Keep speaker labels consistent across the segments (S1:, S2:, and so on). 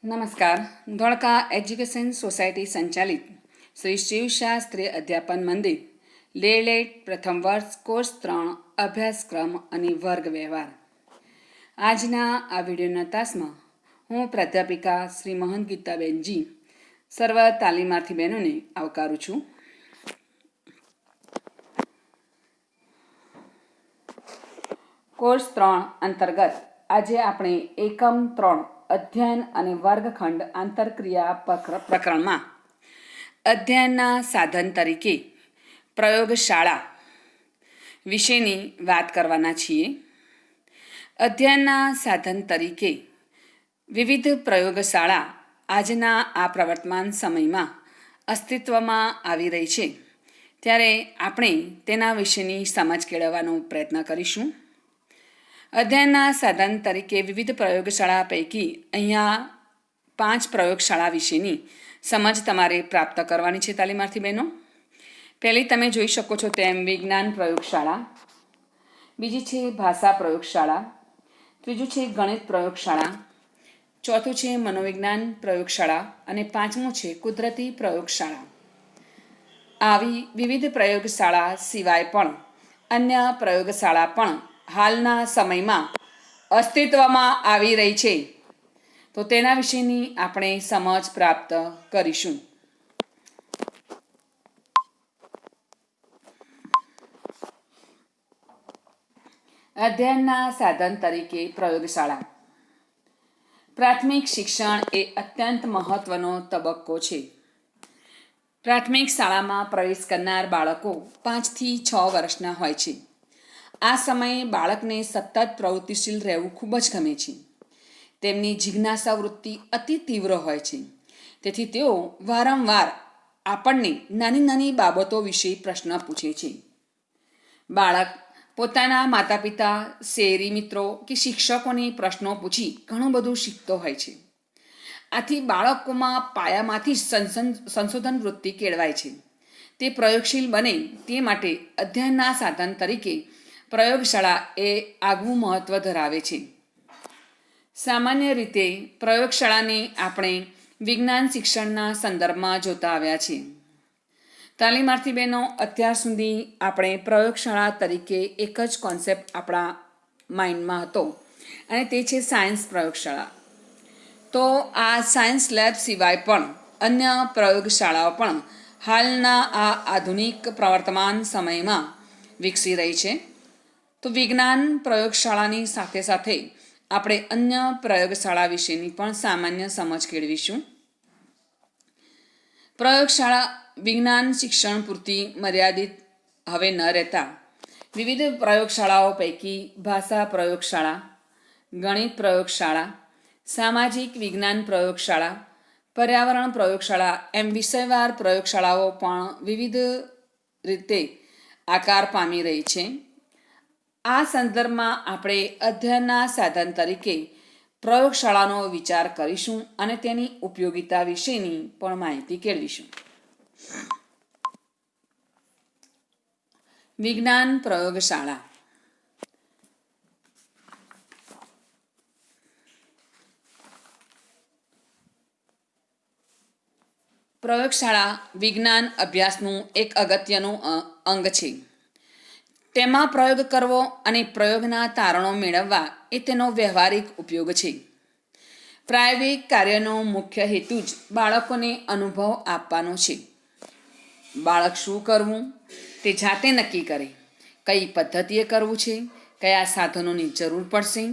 S1: નમસ્કાર. Dholka education society સંચાલિત શ્રી શિવશાસ્ત્રી અધ્યાપન મંદિર લેલેટ પ્રથમ વર્ષ કોર્સ 3 અભ્યાસક્રમ અને વર્ગ વ્યવહાર. આજના આ વિડીયોના તાસમાં હું પ્રાધ્યાપિકા શ્રી મહંત ગીતાબેનજી સર્વ તાલીમાર્થી બહેનોને આવકારું છું. કોર્સ 3 અંતર્ગત આજે આપણે એકમ 3 અધ્યયન અને વર્ગખંડ આંતરક્રિયા પ્રકરણમાં અધ્યયનના સાધન તરીકે પ્રયોગશાળા વિશેની વાત કરવાના છીએ. અધ્યયનના સાધન તરીકે વિવિધ પ્રયોગશાળા આજના આ પ્રવર્તમાન સમયમાં અસ્તિત્વમાં આવી રહી છે, ત્યારે આપણે તેના વિશેની સમજ કેળવવાનો પ્રયત્ન કરીશું. અધ્યયનના સાધન તરીકે વિવિધ પ્રયોગશાળા પૈકી અહીંયા 5 પ્રયોગશાળા વિશેની સમજ તમારે પ્રાપ્ત કરવાની છે તાલીમાર્થી બહેનો. પહેલી તમે જોઈ શકો છો તેમ વિજ્ઞાન પ્રયોગશાળા, બીજી છે ભાષા પ્રયોગશાળા, ત્રીજું છે ગણિત પ્રયોગશાળા, ચોથું છે મનોવિજ્ઞાન પ્રયોગશાળા અને પાંચમું છે કુદરતી પ્રયોગશાળા. આવી વિવિધ પ્રયોગશાળા સિવાય પણ અન્ય પ્રયોગશાળા પણ હાલના સમયમાં અસ્તિત્વમાં આવી રહી છે, તો તેના વિશેની આપણે સમજ પ્રાપ્ત કરીશું. અધ્યયનના સાધન તરીકે પ્રયોગશાળા. પ્રાથમિક શિક્ષણ એ અત્યંત મહત્વનો તબક્કો છે. પ્રાથમિક શાળામાં પ્રવેશ કરનાર બાળકો 5 થી 6 વર્ષના હોય છે. આ સમયે બાળકને સતત પ્રવૃત્તિશીલ રહેવું ખૂબ જ ગમે છે. તેમની જિજ્ઞાસા વૃત્તિ અતિ તીવ્ર હોય છે, તેથી તેઓ વારંવાર આપણને નાની નાની બાબતો વિશે પ્રશ્ન પૂછે છે. બાળક પોતાના માતા પિતા, શેરી મિત્રો કે શિક્ષકોને પ્રશ્નો પૂછી ઘણું બધું શીખતો હોય છે. આથી બાળકોમાં પાયામાંથી સંશોધન વૃત્તિ કેળવાય છે. તે પ્રયોગશીલ બને તે માટે અધ્યયનના સાધન તરીકે પ્રયોગશાળા એ આગવું મહત્ત્વ ધરાવે છે. સામાન્ય રીતે પ્રયોગશાળાને આપણે વિજ્ઞાન શિક્ષણના સંદર્ભમાં જોતા આવ્યા છીએ. તાલીમાર્થી બહેનો, અત્યાર સુધી આપણે પ્રયોગશાળા તરીકે એક જ કોન્સેપ્ટ આપણા માઇન્ડમાં હતો, અને તે છે સાયન્સ પ્રયોગશાળા. તો આ સાયન્સ લેબ સિવાય પણ અન્ય પ્રયોગશાળાઓ પણ હાલના આ આધુનિક પ્રવર્તમાન સમયમાં વિકસી રહી છે. તો વિજ્ઞાન પ્રયોગશાળાની સાથે સાથે આપણે અન્ય પ્રયોગશાળા વિશેની પણ સામાન્ય સમજ કેળવીશું. પ્રયોગશાળા વિજ્ઞાન શિક્ષણ પૂરતી મર્યાદિત હવે ન રહેતા વિવિધ પ્રયોગશાળાઓ પૈકી ભાષા પ્રયોગશાળા, ગણિત પ્રયોગશાળા, સામાજિક વિજ્ઞાન પ્રયોગશાળા, પર્યાવરણ પ્રયોગશાળા એમ વિષયવાર પ્રયોગશાળાઓ પણ વિવિધ રીતે આકાર પામી રહી છે. આ સંદર્ભમાં આપણે અધ્યયનના સાધન તરીકે પ્રયોગશાળાનો વિચાર કરીશું અને તેની ઉપયોગિતા વિશેની પણ માહિતી કેળવીશું. વિજ્ઞાન પ્રયોગશાળા. પ્રયોગશાળા વિજ્ઞાન અભ્યાસનું એક અગત્યનું અંગ છે. તેમાં પ્રયોગ કરવો અને પ્રયોગના તારણો મેળવવા એ તેનો વ્યવહારિક ઉપયોગ છે. પ્રાયોગિક કાર્યનો મુખ્ય હેતુ જ બાળકોને અનુભવ આપવાનો છે. બાળક શું કરવું તે જાતે નક્કી કરે, કઈ પદ્ધતિએ કરવું છે, કયા સાધનોની જરૂર પડશે,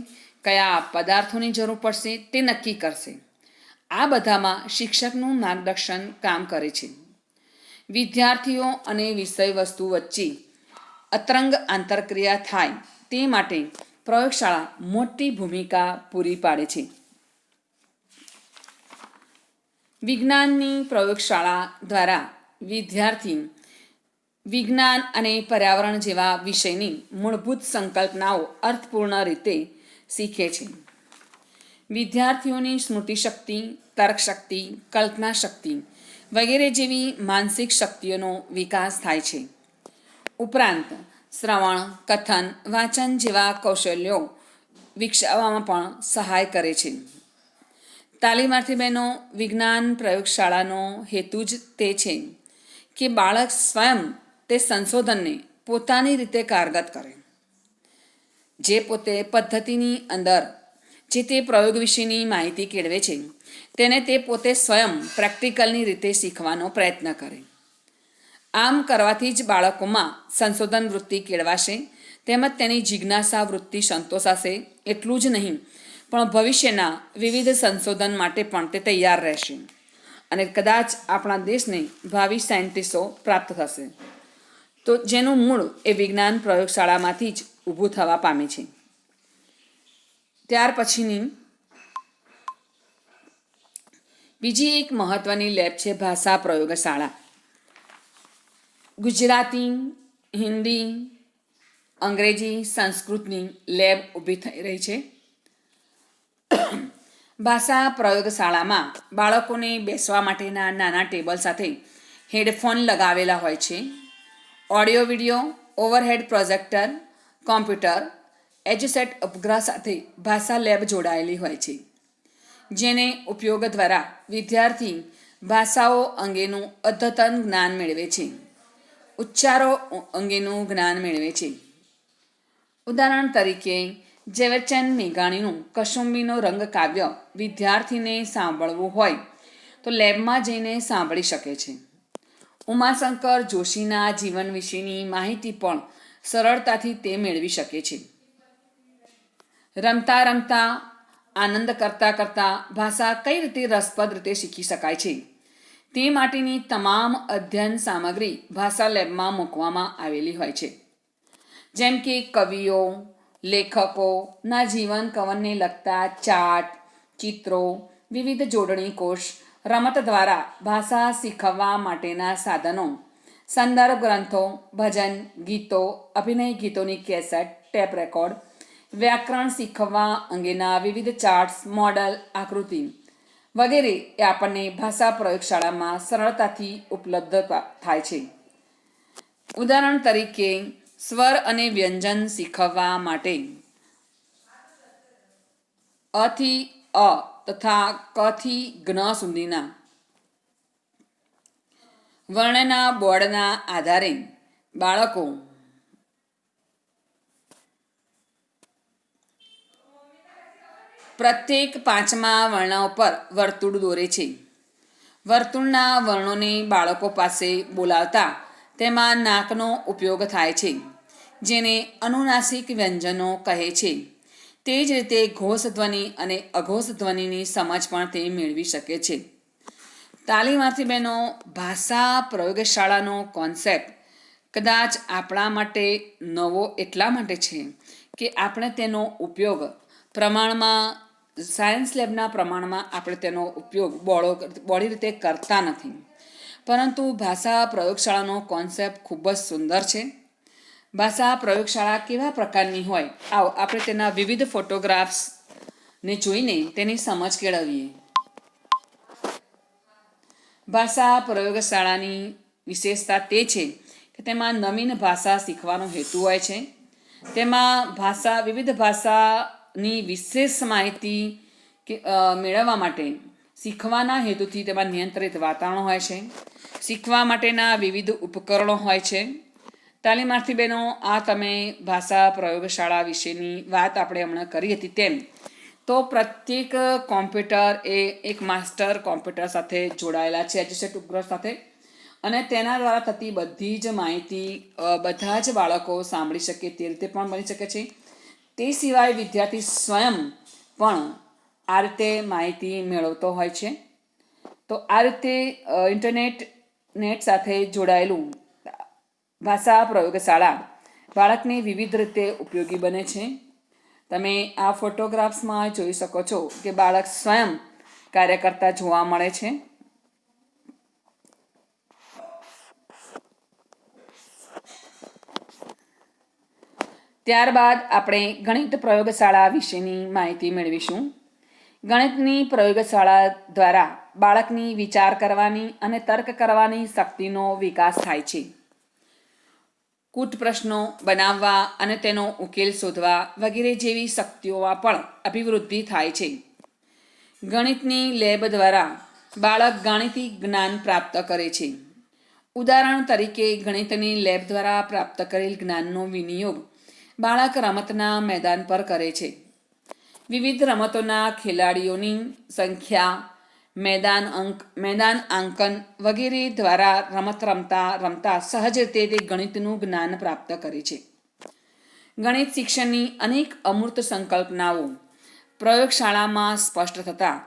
S1: કયા પદાર્થોની જરૂર પડશે તે નક્કી કરશે. આ બધામાં શિક્ષકનું માર્ગદર્શન કામ કરે છે. વિદ્યાર્થીઓ અને વિષય વસ્તુ વચ્ચે અતરંગ આંતરક્રિયા થાય તે માટે પ્રયોગશાળા મોટી ભૂમિકા પૂરી પાડે છે. વિજ્ઞાનની પ્રયોગશાળા દ્વારા વિદ્યાર્થી વિજ્ઞાન અને પર્યાવરણ જેવા વિષયની મૂળભૂત સંકલ્પનાઓ અર્થપૂર્ણ રીતે શીખે છે. વિદ્યાર્થીઓની સ્મૃતિશક્તિ, તર્કશક્તિ, કલ્પના શક્તિ વગેરે જેવી માનસિક શક્તિઓનો વિકાસ થાય છે. ઉપરાંત શ્રવણ, કથન, વાંચન જેવા કૌશલ્યો વિકસાવવામાં પણ સહાય કરે છે. તાલીમાર્થી બહેનો, વિજ્ઞાન પ્રયોગશાળાનો હેતુ જ તે છે કે બાળક સ્વયં તે સંશોધનને પોતાની રીતે કારગત કરે. જે પોતે પદ્ધતિની અંદર જે તે પ્રયોગ વિશેની માહિતી કેળવે છે તેને તે પોતે સ્વયં પ્રેક્ટિકલની રીતે શીખવાનો પ્રયત્ન કરે. આમ કરવાથી જ બાળકોમાં સંશોધન વૃત્તિ કેળવાશે, તેમજ તેની જિજ્ઞાસા વૃત્તિ સંતોષાશે. એટલું જ નહીં પણ ભવિષ્યના વિવિધ સંશોધન માટે પણ તે તૈયાર રહેશે અને કદાચ આપણા દેશને ભાવિ સાયન્ટિસ્ટો પ્રાપ્ત થશે, તો જેનું મૂળ એ વિજ્ઞાન પ્રયોગશાળામાંથી જ ઊભું થવા પામે છે. ત્યાર પછીની બીજી એક મહત્ત્વની લેબ છે ભાષા પ્રયોગશાળા. ગુજરાતી, હિન્દી, અંગ્રેજી, સંસ્કૃતની લેબ ઊભી થઈ રહી છે. ભાષા પ્રયોગશાળામાં બાળકોને બેસવા માટેના નાના ટેબલ સાથે હેડફોન લગાવેલા હોય છે. Audio video, overhead projector, computer, EDUSAT ઉપગ્રહ સાથે ભાષા લેબ જોડાયેલી હોય છે, જેને ઉપયોગ દ્વારા વિદ્યાર્થી ભાષાઓ અંગેનું અદ્યતન જ્ઞાન મેળવે છે, ઉચ્ચારો અંગેનું જ્ઞાન મેળવે છે. ઉદાહરણ તરીકે ઝવેરચંદ મેઘાણીનું કસુંબીનો રંગ કાવ્ય વિદ્યાર્થીને સાંભળવું હોય તો લેબમાં જઈને સાંભળી શકે છે. ઉમાશંકર જોશીના જીવન વિશેની માહિતી પણ સરળતાથી તે મેળવી શકે છે. રમતા રમતા, આનંદ કરતાં કરતાં ભાષા કઈ રીતે રસપ્રદ રીતે શીખી શકાય છે તે માટેની તમામ અધ્યયન સામગ્રી ભાષા લેબમાં મૂકવામાં આવેલી હોય છે. જેમ કે કવિઓ, લેખકોના જીવન કવનને લગતા ચાર્ટ, ચિત્રો, વિવિધ જોડણી કોષ, રમત દ્વારા ભાષા શીખવવા માટેના સાધનો, સંદર્ભ ગ્રંથો, ભજન ગીતો, અભિનય ગીતોની કેસેટ, ટેપ રેકોર્ડ, વ્યાકરણ શીખવવા અંગેના વિવિધ ચાર્ટ્સ, મોડલ, આકૃતિ વગેરે એ આપણને ભાષા પ્રયોગશાળામાં સરળતાથી ઉપલબ્ધ થાય છે. ઉદાહરણ તરીકે સ્વર અને વ્યંજન શીખવવા માટે અ થી અ તથા ક થી જ્ઞ સુધીના વર્ણના બોર્ડના આધારે બાળકો પ્રત્યેક 5મા વર્ણ ઉપર વર્તુળ દોરે છે. વર્તુળના વર્ણોને બાળકો પાસે બોલાવતા તેમાં નાકનો ઉપયોગ થાય છે, જેને અનુનાસિક વ્યંજનો કહે છે. તે જ રીતે ઘોષ ધ્વનિ અને અઘોષ ધ્વનિની સમજ પણ તે મેળવી શકે છે. તાલીમાર્થી બહેનો, ભાષા પ્રયોગશાળાનો કોન્સેપ્ટ કદાચ આપણા માટે નવો એટલા માટે છે કે આપણે તેનો ઉપયોગ પ્રમાણમાં સાયન્સ લેબના પ્રમાણમાં આપણે તેનો ઉપયોગ બોડી રીતે કરતા નથી. પરંતુ ભાષા પ્રયોગશાળાનો કોન્સેપ્ટ ખૂબ જ સુંદર છે. ભાષા પ્રયોગશાળા કેવા પ્રકારની હોય, આવો આપણે તેના વિવિધ ફોટોગ્રાફ્સને જોઈને તેની સમજ કેળવીએ. ભાષા પ્રયોગશાળાની વિશેષતા તે છે કે તેમાં નવીન ભાષા શીખવાનો હેતુ હોય છે. તેમાં વિવિધ ભાષાની વિશેષ માહિતી મેળવવા માટે શીખવાના હેતુથી તેમાં નિયંત્રિત વાતાવરણ હોય છે. શીખવા માટેના વિવિધ ઉપકરણો હોય છે. તાલીમાર્થી બહેનો, આ તમે ભાષા પ્રયોગશાળા વિશેની વાત આપણે હમણાં કરી હતી તેમ તો પ્રત્યેક કોમ્પ્યુટર એ એક માસ્ટર કોમ્પ્યુટર સાથે જોડાયેલા છે, એજ્યુસેટ ઉપગ્રહ સાથે, અને તેના દ્વારા થતી બધી જ માહિતી બધા જ બાળકો સાંભળી શકે તે રીતે પણ બની શકે છે. તે સિવાય વિદ્યાર્થી સ્વયં પણ આ રીતે માહિતી મેળવતો હોય છે. તો આ રીતે નેટ સાથે જોડાયેલું ભાષા પ્રયોગશાળા બાળકને વિવિધ રીતે ઉપયોગી બને છે. તમે આ ફોટોગ્રાફ્સમાં જોઈ શકો છો કે બાળક સ્વયં કાર્ય કરતા જોવા મળે છે. ત્યારબાદ આપણે ગણિત પ્રયોગશાળા વિશેની માહિતી મેળવીશું. ગણિતની પ્રયોગશાળા દ્વારા બાળકની વિચાર કરવાની અને તર્ક કરવાની શક્તિનો વિકાસ થાય છે. કૂટ પ્રશ્નો બનાવવા અને તેનો ઉકેલ શોધવા વગેરે જેવી શક્તિઓમાં પણ અભિવૃદ્ધિ થાય છે. ગણિતની લેબ દ્વારા બાળક ગાણિતિક જ્ઞાન પ્રાપ્ત કરે છે. ઉદાહરણ તરીકે ગણિતની લેબ દ્વારા પ્રાપ્ત કરેલ જ્ઞાનનો વિનિયોગ બાળક રમતના મેદાન પર કરે છે. વિવિધ રમતોના ખેલાડીઓની સંખ્યા, મેદાન આંકન વગેરે દ્વારા રમત રમતા રમતા સહજ રીતે તે ગણિતનું જ્ઞાન પ્રાપ્ત કરે છે. ગણિત શિક્ષણની અનેક અમૂર્ત સંકલ્પનાઓ પ્રયોગશાળામાં સ્પષ્ટ થતાં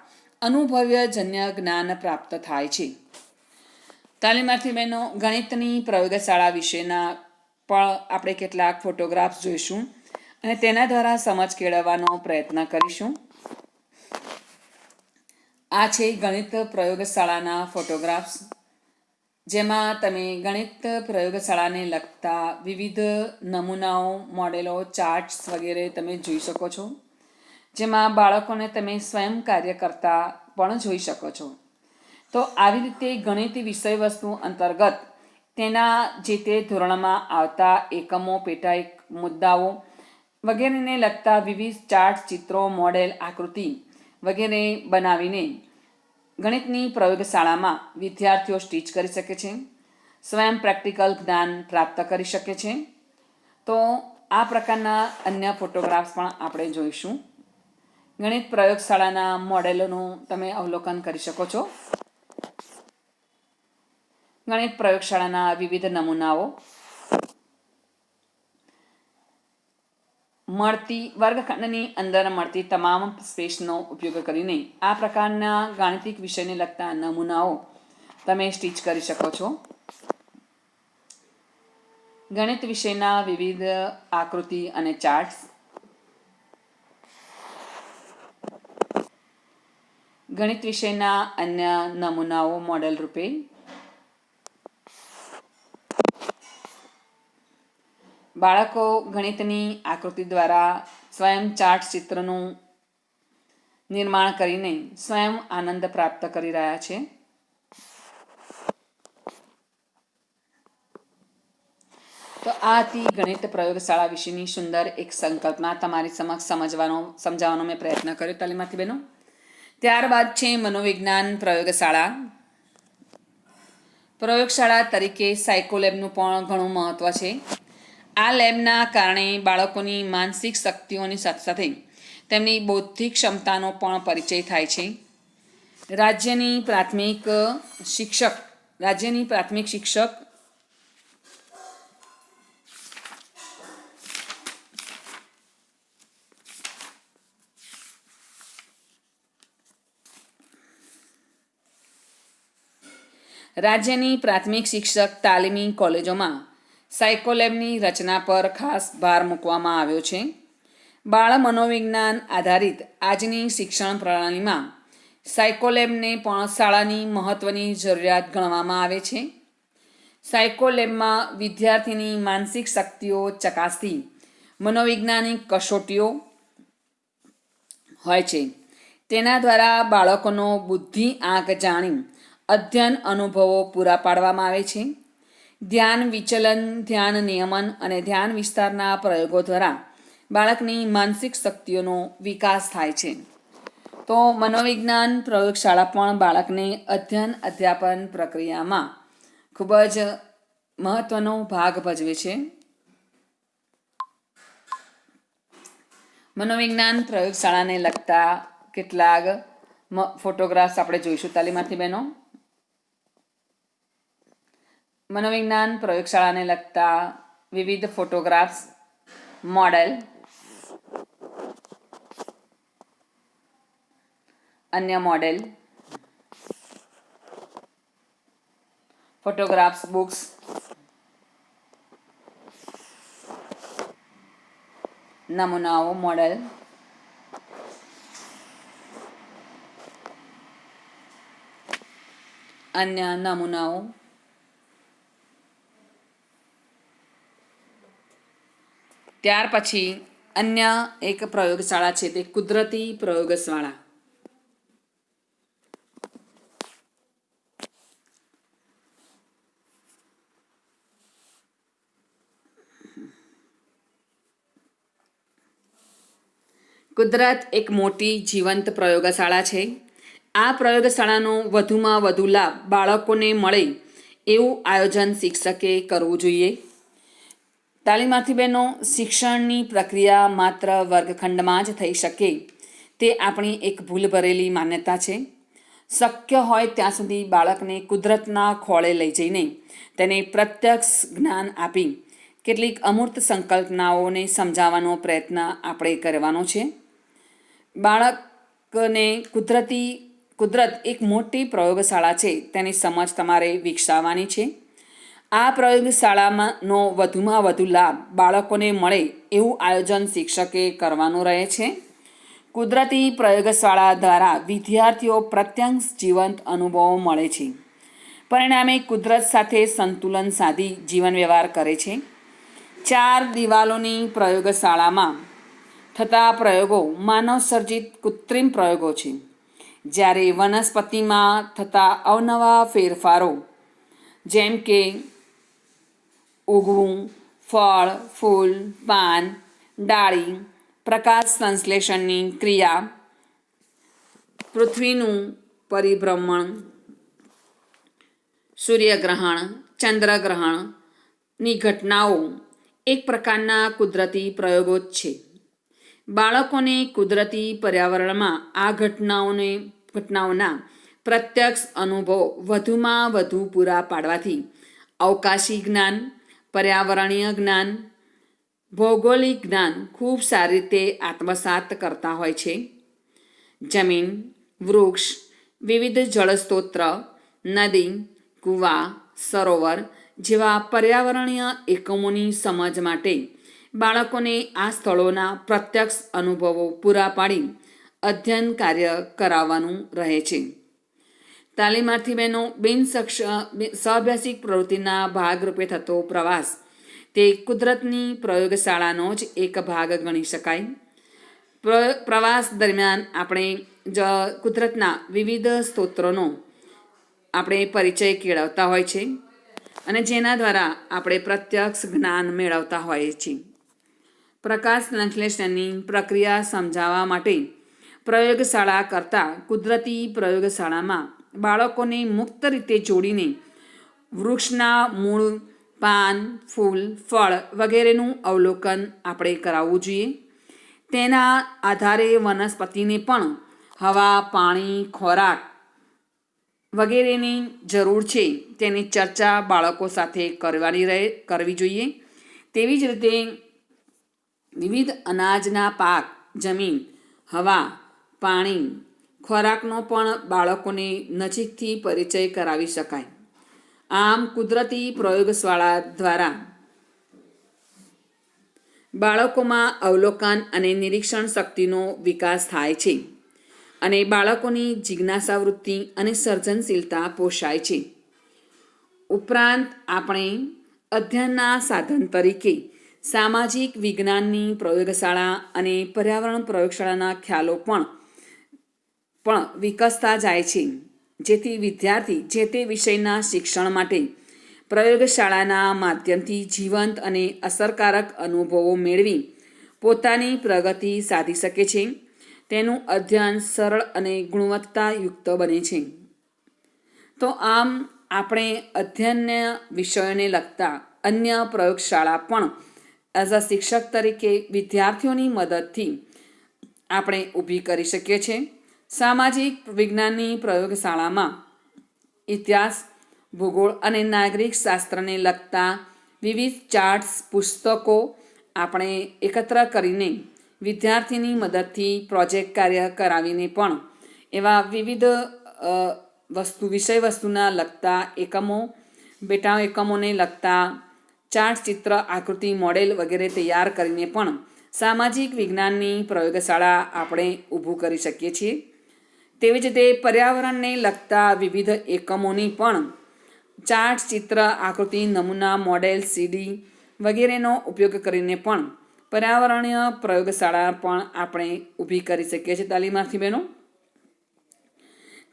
S1: અનુભવજન્ય જ્ઞાન પ્રાપ્ત થાય છે. તાલીમાર્થી બહેનો, ગણિતની પ્રયોગશાળા વિશેના પણ આપણે કેટલાક ફોટોગ્રાફ્સ જોઈશું અને તેના દ્વારા સમજ કેળવવાનો પ્રયત્ન કરીશું. આ છે ગણિત પ્રયોગશાળાના ફોટોગ્રાફ્સ, જેમાં તમે ગણિત પ્રયોગશાળાને લગતા વિવિધ નમૂનાઓ, મોડેલો, ચાર્ટ્સ વગેરે તમે જોઈ શકો છો, જેમાં બાળકોને તમે સ્વયં કાર્ય કરતા પણ જોઈ શકો છો. તો આવી રીતે ગણિત વિષય વસ્તુ અંતર્ગત તેના જે તે ધોરણમાં આવતા એકમો, પેટા મુદ્દાઓ વગેરેને લગતા વિવિધ ચાર્ટ, ચિત્રો, મોડેલ, આકૃતિ વગેરે બનાવીને ગણિતની પ્રયોગશાળામાં વિદ્યાર્થીઓ સ્ટીચ કરી શકે છે, સ્વયં પ્રેક્ટિકલ જ્ઞાન પ્રાપ્ત કરી શકે છે. તો આ પ્રકારના અન્ય ફોટોગ્રાફ્સ પણ આપણે જોઈશું. ગણિત પ્રયોગશાળાના મોડેલોનું તમે અવલોકન કરી શકો છો. ગણિત પ્રયોગશાળાના વિવિધ નમૂનાઓ, વર્ગખંડની અંદર મળતી તમામ સ્પેસનો ઉપયોગ કરીને આ પ્રકારના ગાણિતિક વિષયને લગતા નમૂનાઓ તમે સ્ટીચ કરી શકો છો. ગણિત વિષયના વિવિધ આકૃતિ અને ચાર્ટ્સ, ગણિત વિષયના અન્ય નમૂનાઓ મોડેલ રૂપે, બાળકો ગણિતની આકૃતિ દ્વારા સ્વયં ચાર્ટ, ચિત્રનું નિર્માણ કરીને સ્વયં આનંદ પ્રાપ્ત કરી રહ્યા છે. તો આ હતી ગણિત પ્રયોગશાળા વિશેની સુંદર એક સંકલ્પના તમારી સમક્ષ સમજાવવાનો મેં પ્રયત્ન કર્યો તાલીમાર્થી બહેનો. ત્યારબાદ છે મનોવિજ્ઞાન પ્રયોગશાળા. પ્રયોગશાળા તરીકે સાયકોલેબનું પણ ઘણું મહત્ત્વ છે. આ લેબના કારણે બાળકોની માનસિક શક્તિઓની સાથે સાથે તેમની બૌદ્ધિક ક્ષમતાનો પણ પરિચય થાય છે. રાજ્યની પ્રાથમિક શિક્ષક તાલીમી કોલેજોમાં સાયકોલેબની રચના પર ખાસ ભાર મૂકવામાં આવ્યો છે. બાળ મનોવિજ્ઞાન આધારિત આજની શિક્ષણ પ્રણાલીમાં સાયકોલેબને પણ શાળાની મહત્ત્વની જરૂરિયાત ગણવામાં આવે છે. સાયકોલેબમાં વિદ્યાર્થીની માનસિક શક્તિઓ ચકાસતી મનોવૈજ્ઞાનિક કસોટીઓ હોય છે. તેના દ્વારા બાળકોનો બુદ્ધિ આંક જાણી અધ્યયન અનુભવો પૂરા પાડવામાં આવે છે. ધ્યાન વિચલન, ધ્યાન નિયમન અને ધ્યાન વિસ્તારના પ્રયોગો દ્વારા બાળકની માનસિક શક્તિઓનો વિકાસ થાય છે. તો મનોવિજ્ઞાન પ્રયોગશાળા પણ બાળકને અધ્યાપન પ્રક્રિયામાં ખૂબ જ મહત્ત્વનો ભાગ ભજવે છે. મનોવિજ્ઞાન પ્રયોગશાળાને લગતા કેટલાક ફોટોગ્રાફ્સ આપણે જોઈશું તાલીમાર્થી બહેનો. મનોવિજ્ઞાન પ્રયોગશાળાને લગતા વિવિધ ફોટોગ્રાફ્સ, મોડેલ, અન્ય મોડેલ, ફોટોગ્રાફ્સ, બુક્સ, નમૂનાઓ, મોડેલ, અન્ય નમૂનાઓ, ત્યાર પછી અન્ય એક પ્રયોગશાળા છે તે કુદરતી પ્રયોગશાળા. કુદરત એક મોટી જીવંત પ્રયોગશાળા છે. આ પ્રયોગશાળાનો વધુમાં વધુ લાભ બાળકોને મળે એવું આયોજન શિક્ષકે કરવું જોઈએ. તાલીમાર્થી બહેનો, શિક્ષણની પ્રક્રિયા માત્ર વર્ગખંડમાં જ થઈ શકે તે આપણી એક ભૂલ ભરેલી માન્યતા છે. શક્ય હોય ત્યાં સુધી બાળકને કુદરતના ખોળે લઈ જઈને તેને પ્રત્યક્ષ જ્ઞાન આપી કેટલીક અમૂર્ત સંકલ્પનાઓને સમજાવવાનો પ્રયત્ન આપણે કરવાનો છે. બાળકને કુદરત એક મોટી પ્રયોગશાળા છે તેની સમજ તમારે વિકસાવવાની છે. આ પ્રયોગશાળામાંનો વધુમાં વધુ લાભ બાળકોને મળે એવું આયોજન શિક્ષકે કરવાનું રહે છે. કુદરતી પ્રયોગશાળા દ્વારા વિદ્યાર્થીઓ પ્રત્યક્ષ જીવંત અનુભવો મળે છે. પરિણામે કુદરત સાથે સંતુલન સાધી જીવન વ્યવહાર કરે છે. 4 દિવાલોની પ્રયોગશાળામાં થતા પ્રયોગો માનવ સર્જિત કૃત્રિમ પ્રયોગો છે, જ્યારે વનસ્પતિમાં થતા અવનવા ફેરફારો જેમ કે ઉગવું, ફળ, ફૂલ, પાન, ડાળી, પ્રકાશ સંશ્લેષણની ક્રિયા, પૃથ્વીનું પરિભ્રમણ, સૂર્યગ્રહણ, ચંદ્રગ્રહણની ઘટનાઓ એક પ્રકારના કુદરતી પ્રયોગો જ છે. બાળકોને કુદરતી પર્યાવરણમાં આ ઘટનાઓના પ્રત્યક્ષ અનુભવો વધુમાં વધુ પૂરા પાડવાથી અવકાશી જ્ઞાન, પર્યાવરણીય જ્ઞાન, ભૌગોલિક જ્ઞાન ખૂબ સારી રીતે આત્મસાત કરતા હોય છે. જમીન, વૃક્ષ, વિવિધ જળસ્ત્રોત, નદી, કૂવા, સરોવર જેવા પર્યાવરણીય એકમોની સમજ માટે બાળકોને આ સ્થળોના પ્રત્યક્ષ અનુભવો પૂરા પાડી અધ્યયન કાર્ય કરાવવાનું રહે છે. તાલીમાર્થી બહેનો, સહઅભ્યાસિક પ્રવૃત્તિના ભાગરૂપે થતો પ્રવાસ તે કુદરતની પ્રયોગશાળાનો જ એક ભાગ ગણી શકાય. પ્રવાસ દરમિયાન આપણે કુદરતના વિવિધ સ્ત્રોતોનો આપણે પરિચય કેળવતા હોય છે અને જેના દ્વારા આપણે પ્રત્યક્ષ જ્ઞાન મેળવતા હોઈએ છીએ. પ્રકાશ સંશ્લેષણની પ્રક્રિયા સમજાવવા માટે પ્રયોગશાળા કરતાં કુદરતી પ્રયોગશાળામાં બાળકોને મુક્ત રીતે જોડીને વૃક્ષના મૂળ, પાન, ફૂલ, ફળ વગેરેનું અવલોકન આપણે કરાવવું જોઈએ. તેના આધારે વનસ્પતિને પણ હવા, પાણી, ખોરાક વગેરેની જરૂર છે તેની ચર્ચા બાળકો સાથે કરવી જોઈએ. તેવી જ રીતે વિવિધ અનાજના પાક, જમીન, હવા, પાણી, ખોરાકનો પણ બાળકોને નજીકથી પરિચય કરાવી શકાય. આમ કુદરતી પ્રયોગશાળા દ્વારા બાળકોમાં અવલોકન અને નિરીક્ષણ શક્તિનો વિકાસ થાય છે અને બાળકોની જિજ્ઞાસા વૃત્તિ અને સર્જનશીલતા પોષાય છે. ઉપરાંત આપણે અધ્યયનના સાધન તરીકે સામાજિક વિજ્ઞાનની પ્રયોગશાળા અને પર્યાવરણ પ્રયોગશાળાના ખ્યાલો પણ વિકસતા જાય છે, જેથી વિદ્યાર્થી જે તે વિષયના શિક્ષણ માટે પ્રયોગશાળાના માધ્યમથી જીવંત અને અસરકારક અનુભવો મેળવી પોતાની પ્રગતિ સાધી શકે છે. તેનું અધ્યયન સરળ અને ગુણવત્તાયુક્ત બને છે. તો આમ આપણે અધ્યયનના વિષયોને લગતા અન્ય પ્રયોગશાળા પણ એઝ અ શિક્ષક તરીકે વિદ્યાર્થીઓની મદદથી આપણે ઊભી કરી શકીએ છીએ. સામાજિક વિજ્ઞાનની પ્રયોગશાળામાં ઇતિહાસ, ભૂગોળ અને નાગરિક શાસ્ત્રને લગતા વિવિધ ચાર્ટ્સ, પુસ્તકો આપણે એકત્ર કરીને વિદ્યાર્થીની મદદથી પ્રોજેક્ટ કાર્ય કરાવીને પણ એવા વિવિધ વિષય વસ્તુના લગતા એકમોને લગતા ચાર્ટ, ચિત્ર, આકૃતિ, મોડેલ વગેરે તૈયાર કરીને પણ સામાજિક વિજ્ઞાનની પ્રયોગશાળા આપણે ઊભું કરી શકીએ છીએ. તેવી જ રીતે પર્યાવરણને લગતા વિવિધ એકમોની પણ ચાર્ટ, ચિત્ર, આકૃતિ, નમૂના, મોડેલ, સીડી વગેરેનો ઉપયોગ કરીને પણ પર્યાવરણીય પ્રયોગશાળા પણ આપણે ઊભી કરી શકીએ છીએ તાલીમાર્થી બહેનો.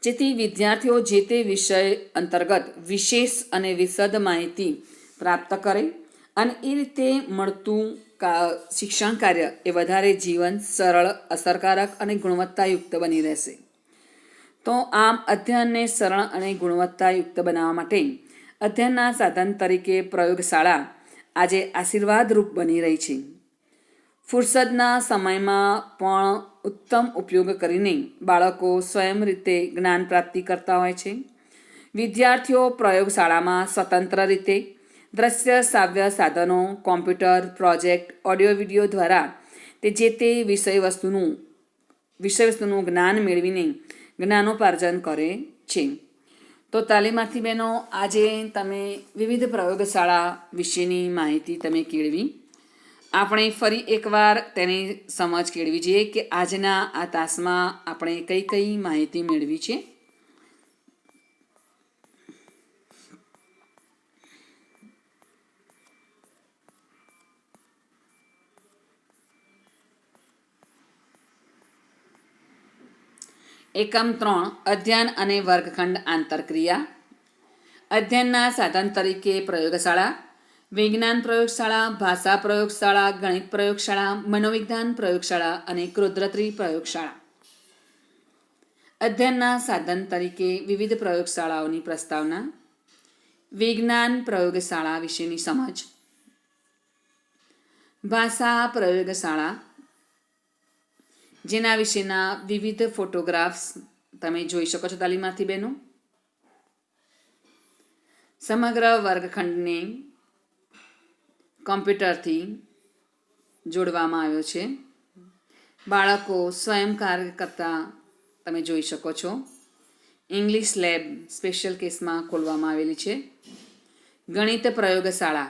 S1: જેથી વિદ્યાર્થીઓ જે તે વિષય અંતર્ગત વિશેષ અને વિશદ માહિતી પ્રાપ્ત કરે અને એ રીતે મળતું શિક્ષણ કાર્ય એ વધારે જીવંત, સરળ, અસરકારક અને ગુણવત્તાયુક્ત બની રહેશે. તો આમ અધ્યયનને સરળ અને ગુણવત્તાયુક્ત બનાવવા માટે અધ્યયનના સાધન તરીકે પ્રયોગશાળા આજે આશીર્વાદરૂપ બની રહી છે. ફુરસદના સમયમાં પણ ઉત્તમ ઉપયોગ કરીને બાળકો સ્વયં રીતે જ્ઞાન પ્રાપ્તિ કરતા હોય છે. વિદ્યાર્થીઓ પ્રયોગશાળામાં સ્વતંત્ર રીતે દ્રશ્ય શ્રાવ્ય સાધનો, કોમ્પ્યુટર, પ્રોજેક્ટ, ઓડિયો વિડીયો દ્વારા તે વિષયવસ્તુનું જ્ઞાન મેળવીને જ્ઞાનોપાર્જન કરે છે. તો તાલીમાર્થી બહેનો, આજે તમે વિવિધ પ્રયોગશાળા વિશેની માહિતી તમે કેળવી. આપણે ફરી એકવાર તેની સમજ કેળવી જોઈએ કે આજના આ તાસમાં આપણે કઈ કઈ માહિતી મેળવી છે. એકમ 3 અધ્યયન અને વર્ગખંડ આંતરક્રિયા. અધ્યયનના સાધન તરીકે પ્રયોગશાળા, વિજ્ઞાન પ્રયોગશાળા, ભાષા પ્રયોગશાળા, ગણિત પ્રયોગશાળા, મનોવિજ્ઞાન પ્રયોગશાળા અને કુદરતી પ્રયોગશાળા. અધ્યયનના સાધન તરીકે વિવિધ પ્રયોગશાળાઓની પ્રસ્તાવના, વિજ્ઞાન પ્રયોગશાળા વિશેની સમજ, ભાષા પ્રયોગશાળા જેના વિશેના વિવિધ ફોટોગ્રાફ્સ તમે જોઈ શકો છો તાલીમાર્થી બહેનો. સમગ્ર વર્ગખંડને કોમ્પ્યુટરથી જોડવામાં આવ્યો છે. બાળકો સ્વયં કાર્ય કરતા તમે જોઈ શકો છો. ઇંગ્લિશ લેબ સ્પેશિયલ કેસમાં ખોલવામાં આવેલી છે. ગણિત પ્રયોગશાળા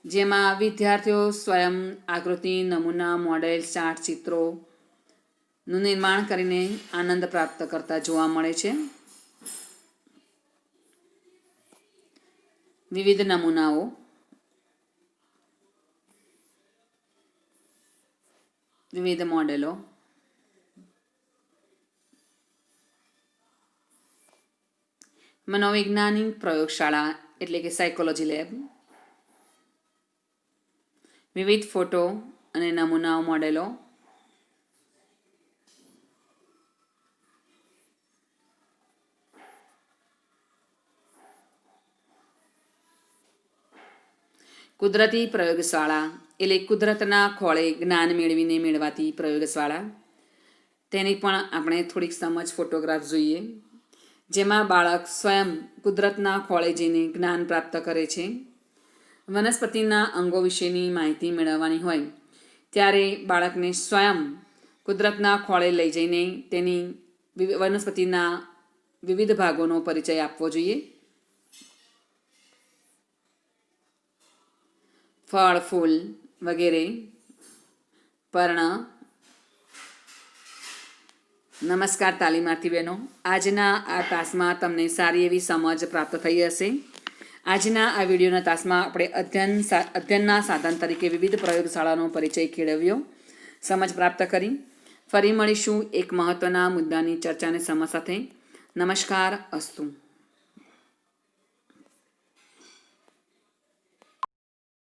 S1: જેમાં વિદ્યાર્થીઓ સ્વયં આકૃતિ, નમૂના, મોડેલ, ચાર્ટ, ચિત્રોનું નિર્માણ કરીને આનંદ પ્રાપ્ત કરતા જોવા મળે છે. વિવિધ નમૂનાઓ, વિવિધ મોડેલો, મનોવૈજ્ઞાનિક પ્રયોગશાળા એટલે કે સાયકોલોજી લેબ, વિવિધ ફોટો અને નમૂનાઓ, મોડેલો, કુદરતી પ્રયોગશાળા એટલે કુદરતના ખોળે જ્ઞાન મેળવાતી પ્રયોગશાળા. તેની પણ આપણે થોડીક સમજ ફોટોગ્રાફ જોઈએ, જેમાં બાળક સ્વયં કુદરતના ખોળે જઈને જ્ઞાન પ્રાપ્ત કરે છે. વનસ્પતિના અંગો વિશેની માહિતી મેળવવાની હોય ત્યારે બાળકને સ્વયં કુદરતના ખોળે લઈ જઈને તેની વનસ્પતિના વિવિધ ભાગોનો પરિચય આપવો જોઈએ. ફળ, ફૂલ વગેરે, પર્ણ. નમસ્કાર તાલીમાર્થી બહેનો, આજના આ તાસમાં તમને સારી એવી સમજ પ્રાપ્ત થઈ હશે. આજના આ વિડીયોના તાસમાં આપણે અધ્યયનના સાધન તરીકે વિવિધ પ્રયોગશાળાનો પરિચય કેળવ્યો, સમજ પ્રાપ્ત કરી. ફરી મળીશું એક મહત્ત્વના મુદ્દાની ચર્ચાને સમજ સાથે. નમસ્કાર, અસ્તુ.